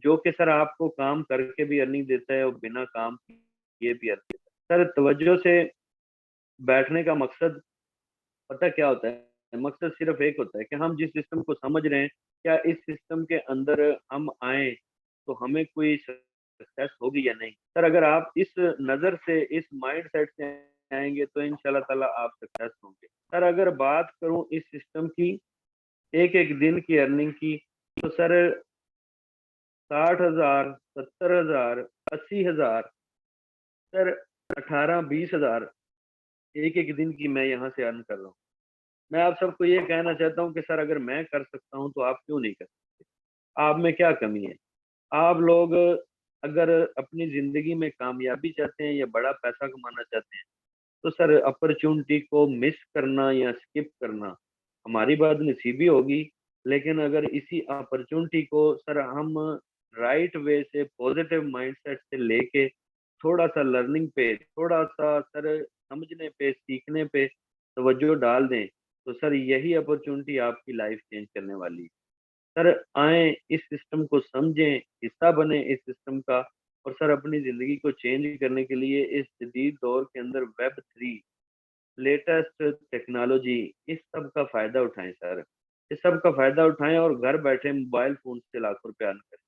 जो कि सर आपको काम करके भी अर्निंग देता है और बिना काम किए भी अर्निंग देता है। सर तवज्जो से बैठने का मकसद पता क्या होता है, मकसद सिर्फ एक होता है कि हम जिस सिस्टम को समझ रहे हैं, क्या इस सिस्टम के अंदर हम आए तो हमें कोई सक्सेस होगी या नहीं। सर अगर आप इस नज़र से, इस माइंड सेट से आएंगे तो इंशाल्लाह ताला आप सक्सेस होंगे। सर अगर बात करूं इस सिस्टम की, एक एक दिन की अर्निंग की, तो सर 60,000, 70,000, 80,000, सर 18-20 हज़ार एक एक दिन की मैं यहाँ से अर्न कर रहा हूँ। मैं आप सबको ये कहना चाहता हूँ कि सर अगर मैं कर सकता हूँ तो आप क्यों नहीं कर सकते? आप में क्या कमी है? आप लोग अगर अपनी जिंदगी में कामयाबी चाहते हैं या बड़ा पैसा कमाना चाहते हैं तो सर अपॉर्चुनिटी को मिस करना या स्किप करना हमारी बात नसीबी होगी। लेकिन अगर इसी अपॉर्चुनिटी को सर हम राइट वे से पॉजिटिव माइंडसेट से लेके थोड़ा सा लर्निंग पे, थोड़ा सा सर समझने पे, सीखने पे तवज्जो डाल दें तो सर यही अपॉर्चुनिटी आपकी लाइफ चेंज करने वाली है। सर आए इस सिस्टम को समझें, हिस्सा बने इस सिस्टम का और सर अपनी जिंदगी को चेंज करने के लिए इस जदीद दौर के अंदर वेब 3 लेटेस्ट टेक्नोलॉजी इस सब का फायदा उठाएं सर। इस सब का फायदा उठाएं और घर बैठे मोबाइल फोन से लाखों रुपया अर्न करें।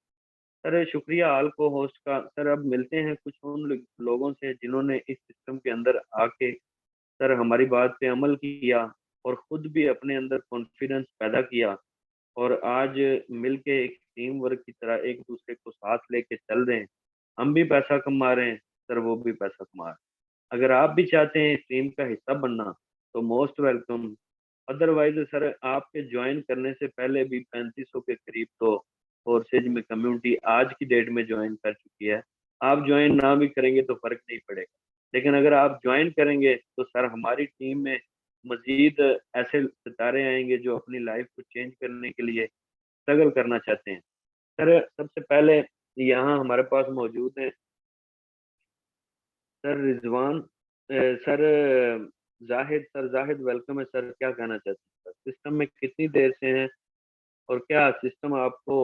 सर शुक्रिया आल को होस्ट का। सर अब मिलते हैं कुछ उन लोगों से जिन्होंने इस सिस्टम के अंदर आके सर हमारी बात पे अमल किया और खुद भी अपने अंदर कॉन्फिडेंस पैदा किया और आज मिलके एक टीम वर्क की तरह एक दूसरे को साथ लेके चल रहे हैं। हम भी पैसा कमा रहे हैं, सर वो भी पैसा कमा रहे हैं। अगर आप भी चाहते हैं इस टीम का हिस्सा बनना तो मोस्ट वेलकम। अदरवाइज सर आपके ज्वाइन करने से पहले भी 3500 के करीब तो फोर्सेज में कम्युनिटी आज की डेट में ज्वाइन कर चुकी है। आप ज्वाइन ना भी करेंगे तो फर्क नहीं पड़ेगा, लेकिन अगर आप ज्वाइन करेंगे तो सर हमारी टीम में मजीद ऐसे सितारे आएंगे जो अपनी लाइफ को चेंज करने के लिए स्ट्रगल करना चाहते हैं। सर सबसे पहले यहाँ हमारे पास मौजूद है sir Rizwan, sir Zahid. Sir Zahid welcome है सर, क्या कहना चाहते हैं सर? सिस्टम में कितनी देर से हैं और क्या सिस्टम आपको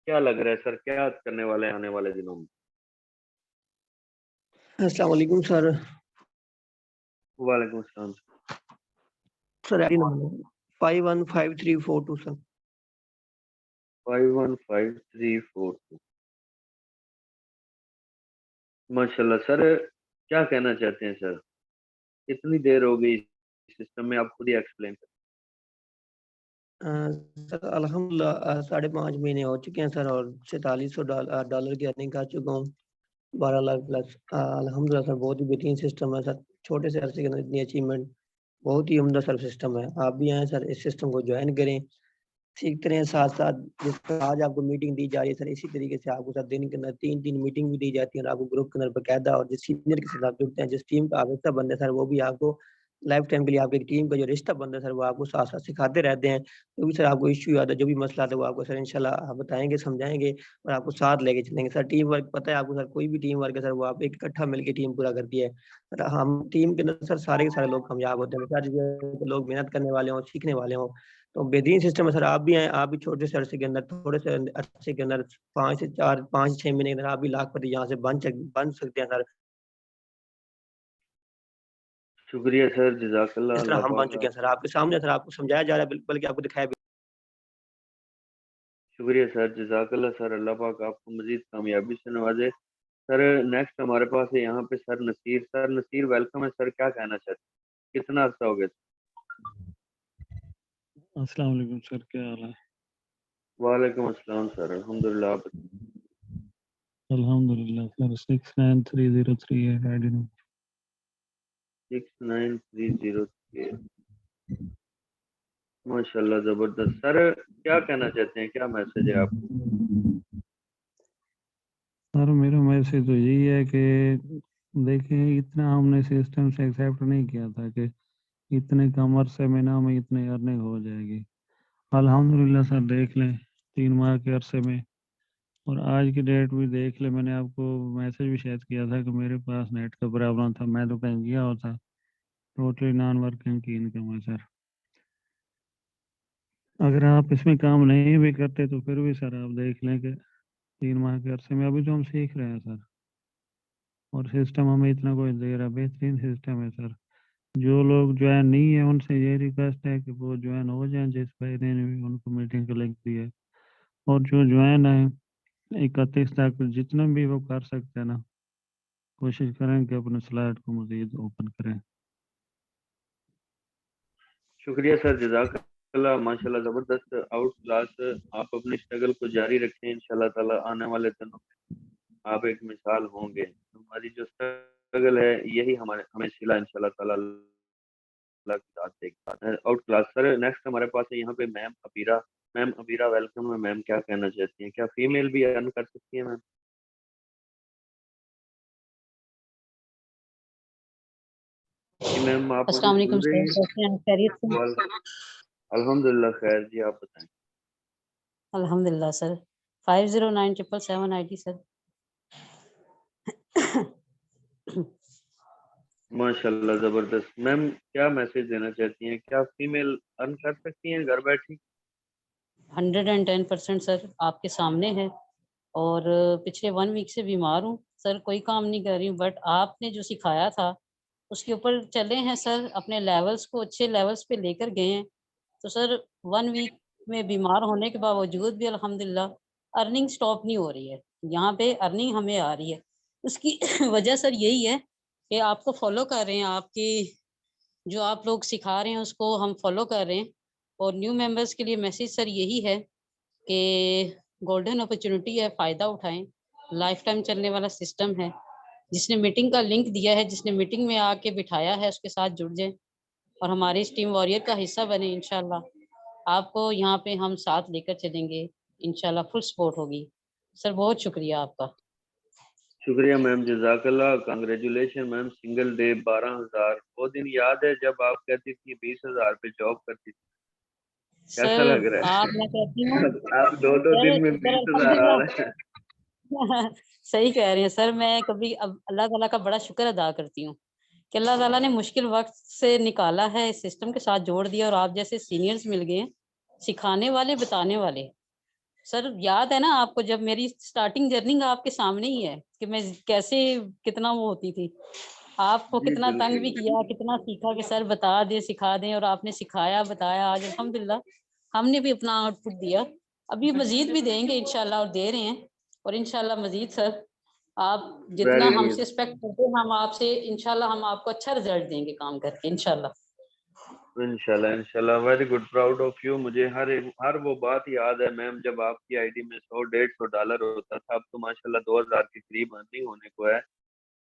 क्या लग रहा है सर, क्या करने वाले हैं आने वाले दिनों में? अस्सलाम वालेकुम सर। वालेकुम अस्सलाम। Sir ID number 515342 sir. 515342। माशाल्लाह सर, क्या कहना चाहते हैं सर? कितनी देर हो गई सिस्टम में, आप खुद ही एक्सप्लेन करें। सर अल्हम्दुलिल्लाह 5.5 महीने हो चुके हैं सर और $4700 की अर्निंग कर चुका हूँ 12 लाख प्लस। अल्हम्दुलिल्लाह सर बहुत ही बेहतरीन सिस्टम है सर। छोटे से अरसे के अंदर इतनी अचीवमेंट, बहुत ही उम्दा सर सिस्टम है। आप भी आए सर, इस सिस्टम को ज्वाइन करें, सीखते रहें साथ साथ। जिस तरह आज आपको मीटिंग दी जा रही है सर, इसी तरीके से आपको सर दिन के अंदर 3 मीटिंग भी दी जाती है और आपको ग्रुप के अंदर बकायदा, और जिस सीनियर के साथ आप जुड़ते हैं, जिस टीम का आप हिस्सा बनते हैं सर, वो भी आपको लाइफ टाइम के लिए आपकी टीम का जो रिश्ता बनता है सर, वो आपको साथ साथ सिखाते रहते हैं। जो भी सर आपको इश्यू आता है, जो भी मसला आता है, वो आपको सर इंशाल्लाह आप बताएंगे, समझाएंगे और आपको साथ लेके चलेंगे सर। टीम वर्क पता है आपको सर, कोई भी टीम वर्क है सर, वो आप एक इकट्ठा मिलकर टीम पूरा करती है सर। हम टीम के अंदर सर सारे के सारे लोग कामयाब होते हैं सर, जो लोग मेहनत करने वाले हों, सीखने वाले हों। तो बेहतरीन सिस्टम है सर। आप भी आए, आप भी छोटे से अरसे के अंदर, थोड़े से अरसे के अंदर 5 से 6 महीने के अंदर आप भी लाखपति यहाँ से बन सकते हैं सर। शुक्रिया सर, जजाकल्लाह, जिस तरह अल्लाह हम बन पाक चुके हैं सर, आपके सामने सर, आपको समझाया जा रहा है, बल्कि आपको दिखाया भी। शुक्रिया सर, जजाकल्लाह सर, अल्लाह पाक आपको मजीद कामयाबी से नवाजे। सर नेक्स्ट हमारे पास है यहाँ पे sir Naseer. Sir Naseer welcome है सर, क्या कहना चाहते हैं? कितना अर्सा हो गया? अस्सलाम वालेकुम सर, क्या हाल है? वालेकुम अस्सलाम सर, अल्हम्दुलिल्लाह। अल्हम्दुलिल्लाह सर। 69303 है आईडी नंबर। 69303। माशाल्लाह, जबरदस्त सर। क्या कहना चाहते हैं, क्या मैसेज है आपको? सर मेरा मैसेज तो यही है कि देखिए, इतना हमने सिस्टम से एक्सेप्ट नहीं किया था कि इतने कम अरसे में ना हमें इतने अर्निंग हो जाएगी। अल्हम्दुलिल्लाह सर, देख लें 3 माह के अरसे में, और आज की डेट भी देख ले। मैंने आपको मैसेज भी शायद किया था कि मेरे पास नेट का प्रॉब्लम था, मैं तो कहीं गया होता। टोटली नॉन वर्किंग की इनकम है सर। अगर आप इसमें काम नहीं भी करते तो फिर भी सर आप देख लें कि 3 माह के अरसे में अभी तो हम सीख रहे हैं सर, और सिस्टम हमें इतना कोई दे रहा है, बेहतरीन सिस्टम है सर। जो लोग ज्वाइन नहीं है उनसे ये रिक्वेस्ट है कि वो ज्वाइन हो जाएं, जिस भाई ने भी उनको मीटिंग का लिंक दिया है। और जो ज्वाइन है 31 तक जितना भी वो कर सकते हैं ना, कोशिश करें कि अपने स्लाइड को मजीद ओपन करें। शुक्रिया सर, जजाक जज़ाकल्लाह माशाल्लाह ज़बरदस्त आउट क्लास। आप अपनी स्ट्रगल को जारी रखें, इंशाल्लाह ताला आने वाले दिनों में आप एक मिसाल होंगे। हमारी जो स्ट्रगल है यही हमारे हमें सिला इंशाल्लाह ताला अल्लाह के साथ देगा। आउट क्लास सर नेक्स्ट हमारे पास है यहाँ पे ma'am Abira. Ma'am Abira welcome है। मैम क्या कहना चाहती हैं? क्या फीमेल भी अर्न कर सकती है मैम? जी मैम आप मुझे अस्सलाम वालेकुम सुन रही सर, हैं? कैसे हैं? खैरियत से? अल्हम्दुलिल्लाह खैर जी, आप बताएं। अल्हम्दुलिल्लाह सर। 509777 ID sir. माशाल्लाह ज़बरदस्त। मैम क्या मैसेज देना चाहती हैं? क्या फीमेल अर्न कर सकती हैं घर बैठी? 110% सर आपके सामने है। और पिछले 1 वीक से बीमार हूँ सर, कोई काम नहीं कर रही हूँ, बट आपने जो सिखाया था उसके ऊपर चले हैं सर, अपने लेवल्स को अच्छे लेवल्स पे लेकर गए हैं। तो सर 1 वीक में बीमार होने के बावजूद भी अल्हम्दुलिल्लाह अर्निंग स्टॉप नहीं हो रही है। यहाँ पे अर्निंग हमें आ रही है। उसकी वजह सर यही है कि आपको फॉलो कर रहे हैं, आपकी जो आप लोग सिखा रहे हैं उसको हम फॉलो कर रहे हैं। और न्यू मेंबर्स के लिए मैसेज सर यही है कि गोल्डन अपॉर्चुनिटी है, फ़ायदा उठाएं। लाइफ टाइम चलने वाला सिस्टम है। जिसने मीटिंग का लिंक दिया है, जिसने मीटिंग में आके बिठाया है, उसके साथ जुड़ जाएं और हमारी इस टीम वॉरियर का हिस्सा बने इंशाल्लाह। आपको यहाँ पे हम साथ लेकर चलेंगे, इंशाल्लाह फुल सपोर्ट होगी। सर बहुत शुक्रिया आपका। शुक्रिया मैम, जज़ाकल्लाह, कांग्रेचुलेशन मैम। Single day 12,000। वो दिन याद है जब आप कहती थी 20,000 पे जॉब करती थी? कैसा सर लग रहा है? मैं कहती हूँ आप दो सर दिन में इधर 20,000 आ अल्हम्दुलिल्लाह रहे हैं। सही कह रही हैं सर। मैं कभी अब अल्लाह ताला का बड़ा शुक्र अदा करती हूँ कि अल्लाह ताला ने मुश्किल वक्त से निकाला है, इस सिस्टम के साथ जोड़ दिया और आप जैसे सीनियर्स मिल गए हैं, सिखाने वाले, बताने वाले। सर याद है ना आपको, जब मेरी स्टार्टिंग जर्नी आपके सामने ही है कि मैं कैसे कितना वो होती थी। आपको जी कितना तंग भी बिल्कुल। किया, कितना सीखा कि सर बता दें, सिखा दें, और आपने सिखाया, बताया। आज अल्हम्दुलिल्लाह हमने भी अपना आउटपुट दिया। अभी मज़ीद भी देंगे इंशाल्लाह, और दे रहे हैं। और इंशाल्लाह मज़ीद सर आप जितना वेरी हमसे गुड। एक्सपेक्ट करते हैं, हम आपसे इंशाल्लाह हम आपको अच्छा रिजल्ट देंगे काम करके इंशाल्लाह। इंशाल्लाह इंशाल्लाह, very good, proud of you. मुझे हर वो बात याद है मैम जब आपकी आईडी में $100-150 होता था। अब तो माशाल्लाह 2,000 के करीब अर्निंग होने को है।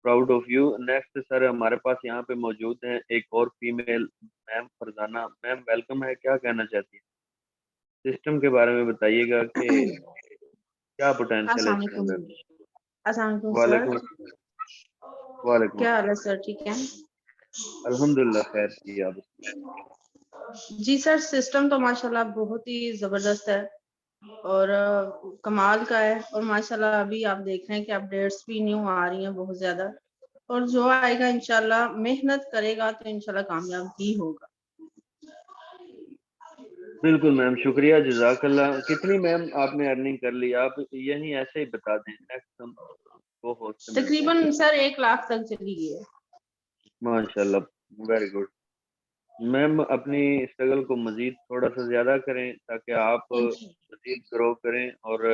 Proud of you. Next sir हमारे पास यहाँ पे मौजूद हैं एक और female ma'am Farzana. Ma'am welcome है। क्या कहना चाहती है? सिस्टम के बारे में बताइएगा कि क्या पोटेंशियल है अस्सलाम इसके वालेकुम। अंदर। अस्सलाम वालेकुम सर। वालेकुम वालेकुम क्या हाल है अस्सलाम। सर, ठीक है? अल्हम्दुलिल्लाह खैर जी, आप जी सर, सिस्टम तो माशाल्लाह बहुत ही ज़बरदस्त है और कमाल का है। और माशाल्लाह अभी आप देख रहे हैं कि अपडेट्स भी न्यू आ रही हैं बहुत ज़्यादा, और जो आएगा इंशाल्लाह मेहनत करेगा तो इंशाल्लाह कामयाब ही होगा। बिल्कुल मैम, शुक्रिया, जज़ाकल्लाह। कितनी मैम आपने अर्निंग कर ली? आप यही ऐसे ही बता दें, नेक्स्ट हम वो होस्ट से मिलते हैं। तकरीबन सर 1 लाख तक चली गई है। माशाल्लाह, वेरी गुड। मैम अपनी स्ट्रगल को मजीद थोड़ा सा ज्यादा करें ताकि आप मजीद ग्रो करें। और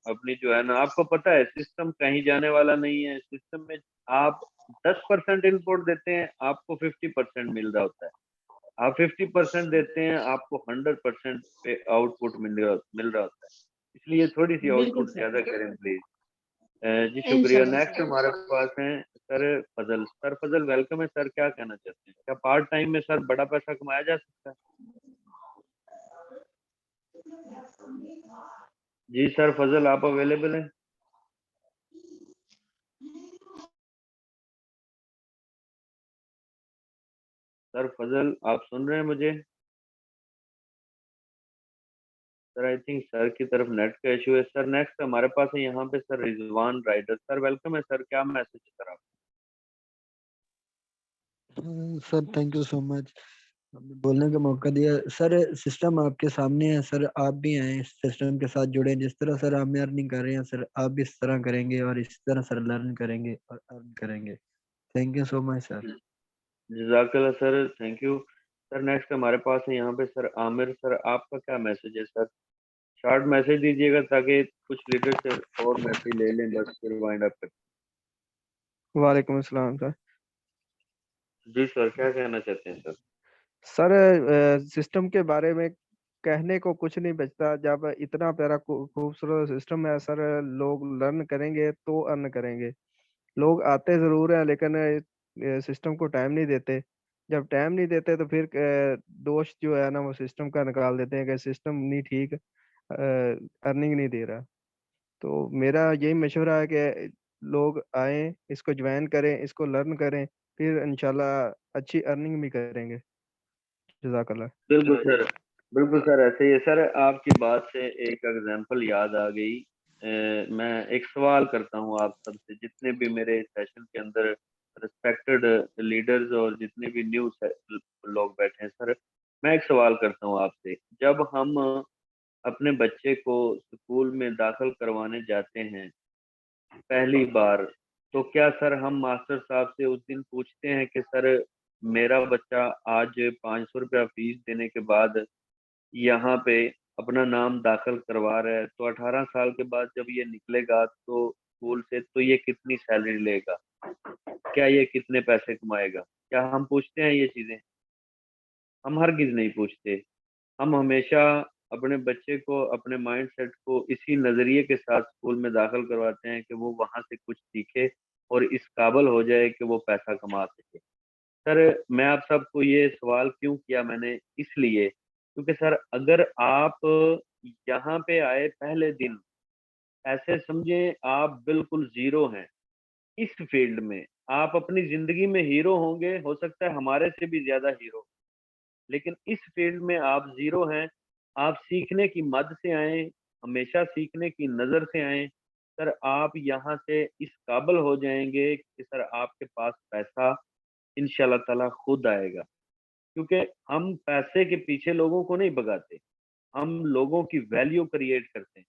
अपनी जो है ना, आपको पता है सिस्टम कहीं जाने वाला नहीं है। सिस्टम में आप 10% इनपुट देते हैं, आपको 50% मिल रहा होता है। आप 50% देते हैं, आपको 100% पे आउटपुट मिल रहा होता है। इसलिए थोड़ी सी बिल्कुल आउटपुट ज्यादा सर, करें प्लीज। जी शुक्रिया। इंशाल्लाह नेक्स्ट सर। हमारे पास हैं सर फजल। सर फजल वेलकम है। सर क्या कहना चाहते हैं? क्या पार्ट टाइम में सर बड़ा पैसा कमाया जा सकता है? जी सर फजल, आप अवेलेबल हैं? सर फजल, आप सुन रहे हैं मुझे? सर आई थिंक सर की तरफ नेट का इशू है। सर नेक्स्ट हमारे पास है यहाँ पे sir Rizwan rider. Sir welcome है। सर क्या मैसेज है सर आप? Sir thank you so much, हमें बोलने का मौका दिया। सर सिस्टम आपके सामने है सर, आप भी आए इस सिस्टम के साथ जुड़े। जिस तरह सर हम अर्निंग कर रहे हैं सर, आप भी इस तरह करेंगे और इस तरह सर लर्न करेंगे और अर्न करेंगे। Thank you so much sir. जज़ाकल्लाह sir, thank you. Sir next हमारे पास है यहाँ पे सर आमिर। सर आपका क्या मैसेज है सर? शॉर्ट मैसेज दीजिएगा ताकि कुछ लीडर से और मैसेज ले लें, बस फिर वाइंड अप करते वालेकुम अस्सलाम सर। हैं। जी सर क्या कहना चाहते हैं सर? सर सिस्टम के बारे में कहने को कुछ नहीं बचता। जब इतना प्यारा खूबसूरत सिस्टम है सर, लोग लर्न करेंगे तो अर्न करेंगे। लोग आते जरूर हैं लेकिन सिस्टम को टाइम नहीं देते। जब टाइम नहीं देते तो फिर दोष जो है ना वो सिस्टम का निकाल देते हैं कि सिस्टम नहीं ठीक, अर्निंग नहीं दे रहा। तो मेरा यही मशवरा है कि लोग आए, इसको ज्वाइन करें, इसको लर्न करें, फिर इंशाल्लाह अच्छी अर्निंग भी करेंगे। जज़ाकल्लाह। बिल्कुल सर, बिल्कुल सर, ऐसे ही है सर। आपकी बात से एक एग्जांपल याद आ गई। मैं एक सवाल करता हूँ आप सबसे, जितने भी मेरे सेशन के अंदर रिस्पेक्टेड लीडर्स और जितने भी न्यू लोग बैठे हैं सर, मैं एक सवाल करता हूँ आपसे। जब हम अपने बच्चे को स्कूल में दाखिल करवाने जाते हैं पहली बार, तो क्या सर हम मास्टर साहब से उस दिन पूछते हैं कि सर मेरा बच्चा आज 500 रुपया फीस देने के बाद यहाँ पे अपना नाम दाखिल करवा रहा है, तो 18 साल के बाद जब ये निकलेगा तो स्कूल से, तो ये कितनी सैलरी लेगा, क्या ये कितने पैसे कमाएगा? क्या हम पूछते हैं ये चीजें? हम हरगिज नहीं पूछते। हम हमेशा अपने बच्चे को, अपने माइंडसेट को इसी नजरिए के साथ स्कूल में दाखिल करवाते हैं कि वो वहां से कुछ सीखे और इस काबिल हो जाए कि वो पैसा कमा सके। सर मैं आप सबको ये सवाल क्यों किया मैंने, इसलिए क्योंकि सर अगर आप यहाँ पे आए पहले दिन, ऐसे समझे आप बिल्कुल जीरो हैं इस फील्ड में, आप अपनी जिंदगी में हीरो होंगे, हो सकता है हमारे से भी ज्यादा हीरो, लेकिन इस फील्ड में आप जीरो हैं। आप सीखने की मद से आए, हमेशा सीखने की नजर से आए। सर आप यहाँ से इस काबिल हो जाएंगे कि सर आपके पास पैसा इंशाल्लाह ताला खुद आएगा। क्योंकि हम पैसे के पीछे लोगों को नहीं भगाते, हम लोगों की वैल्यू क्रिएट करते हैं।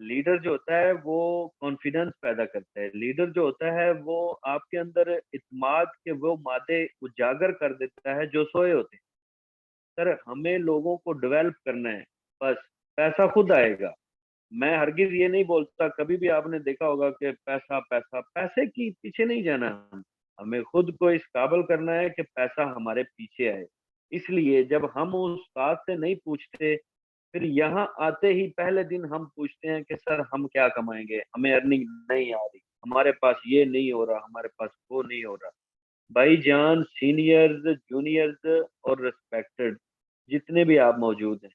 लीडर जो होता है वो कॉन्फिडेंस पैदा करता है। लीडर जो होता है वो आपके अंदर इत्मीनान के वो मादे उजागर कर देता है जो सोए होते हैं। सर हमें लोगों को डेवलप करना है, बस पैसा खुद आएगा। मैं हरगिज ये नहीं बोलता, कभी भी आपने देखा होगा कि पैसा पैसा, पैसे की पीछे नहीं जाना। हमें खुद को इस काबिल करना है कि पैसा हमारे पीछे आए। इसलिए जब हम उस बात से नहीं पूछते, फिर यहाँ आते ही पहले दिन हम पूछते हैं कि सर हम क्या कमाएंगे, हमें अर्निंग नहीं आ रही, हमारे पास ये नहीं हो रहा, हमारे पास वो नहीं हो रहा। भाईजान, सीनियर्स, जूनियर्स और रिस्पेक्टेड जितने भी आप मौजूद हैं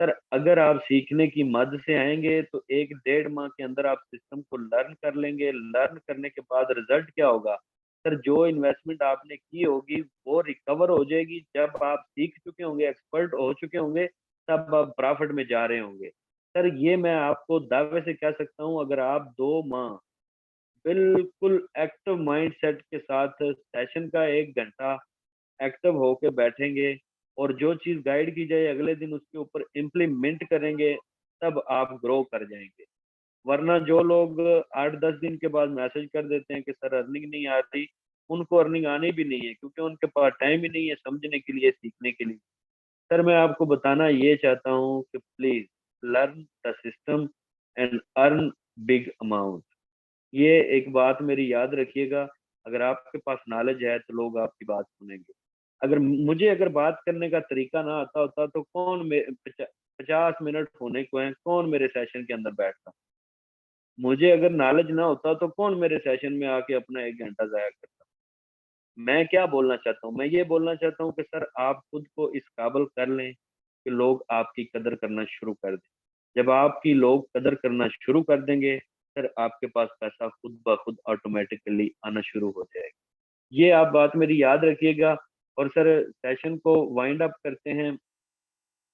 सर, अगर आप सीखने की मद से आएंगे तो 1-1.5 माह के अंदर आप सिस्टम को लर्न कर लेंगे। लर्न करने के बाद रिजल्ट क्या होगा सर, जो इन्वेस्टमेंट आपने की होगी वो रिकवर हो जाएगी। जब आप सीख चुके होंगे, एक्सपर्ट हो चुके होंगे, तब आप प्रॉफिट में जा रहे होंगे। सर ये मैं आपको दावे से कह सकता हूँ, अगर आप 2 माह बिल्कुल एक्टिव माइंड सेट के साथ सेशन का 1 घंटा एक्टिव होके बैठेंगे और जो चीज गाइड की जाए अगले दिन उसके ऊपर इम्प्लीमेंट करेंगे, तब आप ग्रो कर जाएंगे। वरना जो लोग 8-10 दिन के बाद मैसेज कर देते हैं कि सर अर्निंग नहीं आ रही, उनको अर्निंग आनी भी नहीं है, क्योंकि उनके पास टाइम ही नहीं है समझने के लिए, सीखने के लिए। सर मैं आपको बताना ये चाहता हूँ कि please learn the system and earn big amount. ये एक बात मेरी याद रखिएगा। अगर आपके पास नॉलेज है तो लोग आपकी बात सुनेंगे। अगर बात करने का तरीका ना आता होता तो कौन 50 मिनट होने को हैं, कौन मेरे सेशन के अंदर बैठता? मुझे अगर नॉलेज ना होता तो कौन मेरे सेशन में आके अपना 1 घंटा जाया करता? मैं क्या बोलना चाहता हूँ, मैं ये बोलना चाहता हूँ कि सर आप खुद को इस काबिल कर लें कि लोग आपकी कदर करना शुरू कर दें। जब आपकी लोग कदर करना शुरू कर देंगे, सर आपके पास पैसा खुद ब खुद ऑटोमेटिकली आना शुरू हो जाएगा। ये आप बात मेरी याद रखिएगा। और सर सेशन को वाइंड अप करते हैं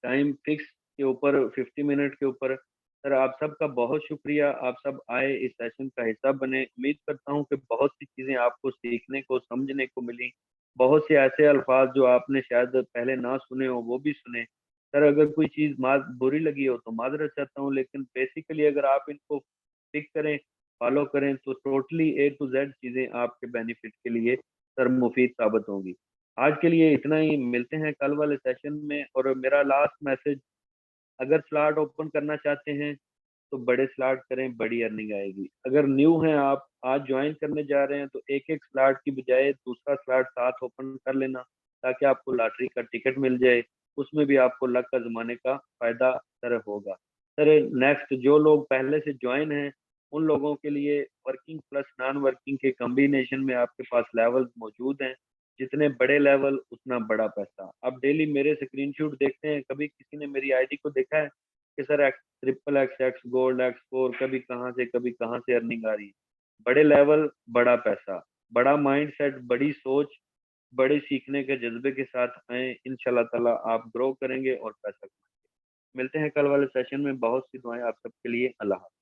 टाइम फिक्स के ऊपर, 50 मिनट के ऊपर। सर आप सबका बहुत शुक्रिया, आप सब आए, इस सेशन का हिस्सा बने। उम्मीद करता हूँ कि बहुत सी चीज़ें आपको सीखने को, समझने को मिली। बहुत से ऐसे अल्फाज जो आपने शायद पहले ना सुने हो वो भी सुने। सर अगर कोई चीज़ बुरी लगी हो तो माजरत चाहता हूँ, लेकिन बेसिकली अगर आप इनको पिक करें, फॉलो करें, तो टोटली A to Z चीज़ें आपके बेनिफिट के लिए सर मुफीद साबित होंगी। आज के लिए इतना ही, मिलते हैं कल वाले सेशन में। और मेरा लास्ट मैसेज, अगर स्लॉट ओपन करना चाहते हैं तो बड़े स्लॉट करें, बड़ी अर्निंग आएगी। अगर न्यू हैं आप, आज ज्वाइन करने जा रहे हैं, तो एक एक स्लॉट की बजाय दूसरा स्लॉट साथ ओपन कर लेना, ताकि आपको लॉटरी का टिकट मिल जाए। उसमें भी आपको लक आजमाने का फायदा सर होगा। सर नेक्स्ट जो लोग पहले से ज्वाइन हैं उन लोगों के लिए वर्किंग प्लस नॉन वर्किंग के कॉम्बिनेशन में आपके पास लेवल्स मौजूद हैं। जितने बड़े लेवल उतना बड़ा पैसा। आप डेली मेरे स्क्रीनशॉट देखते हैं, कभी किसी ने मेरी आईडी को देखा है कि sir x triple x x gold x four कभी कहाँ से अर्निंग आ रही है। बड़े लेवल बड़ा पैसा, बड़ा माइंड सेट, बड़ी सोच, बड़े सीखने के जज्बे के साथ आए, इंशाल्लाह ताला आप ग्रो करेंगे और पैसा कमाएंगे। मिलते हैं कल वाले सेशन में। बहुत सी दुआएं आप सबके लिए। अल्लाह हाफ़िज़।